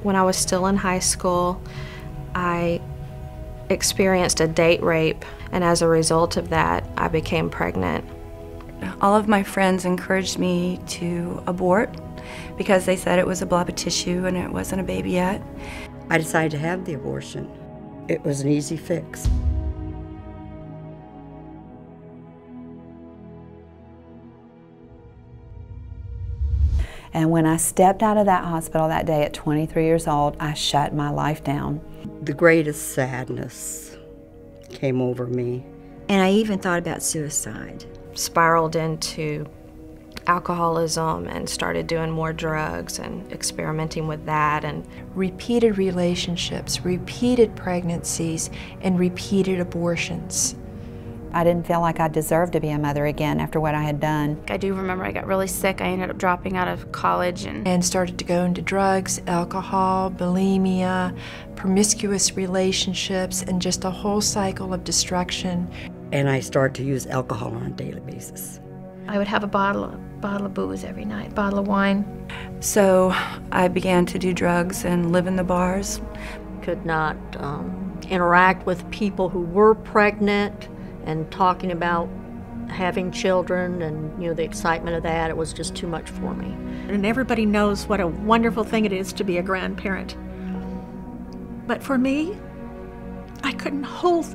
When I was still in high school, I experienced a date rape, and as a result of that, I became pregnant. All of my friends encouraged me to abort because they said it was a blob of tissue and it wasn't a baby yet. I decided to have the abortion. It was an easy fix. And when I stepped out of that hospital that day at 23 years old, I shut my life down. The greatest sadness came over me. And I even thought about suicide. Spiraled into alcoholism and started doing more drugs and experimenting with that. And repeated relationships, repeated pregnancies, and repeated abortions. I didn't feel like I deserved to be a mother again after what I had done. I do remember I got really sick. I ended up dropping out of college and started to go into drugs, alcohol, bulimia, promiscuous relationships, and just a whole cycle of destruction. And I started to use alcohol on a daily basis. I would have a bottle of booze every night, bottle of wine. So I began to do drugs and live in the bars. Could not interact with people who were pregnant and talking about having children and, you know, the excitement of that. It was just too much for me. And everybody knows what a wonderful thing it is to be a grandparent. But for me, I couldn't hold.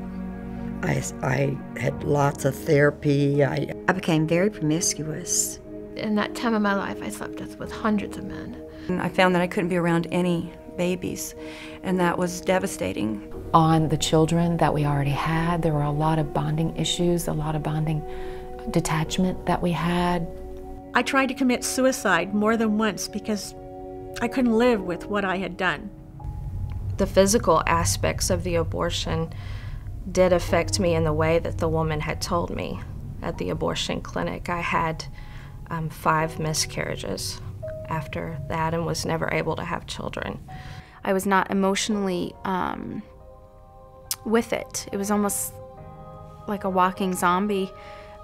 I had lots of therapy. I became very promiscuous. In that time of my life, I slept with hundreds of men. And I found that I couldn't be around any babies, and that was devastating. On the children that we already had, there were a lot of bonding issues, a lot of bonding detachment that we had. I tried to commit suicide more than once because I couldn't live with what I had done. The physical aspects of the abortion did affect me in the way that the woman had told me at the abortion clinic. I had 5 miscarriages after that and was never able to have children. I was not emotionally with it. It was almost like a walking zombie,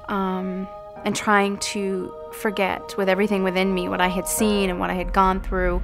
and trying to forget with everything within me what I had seen and what I had gone through.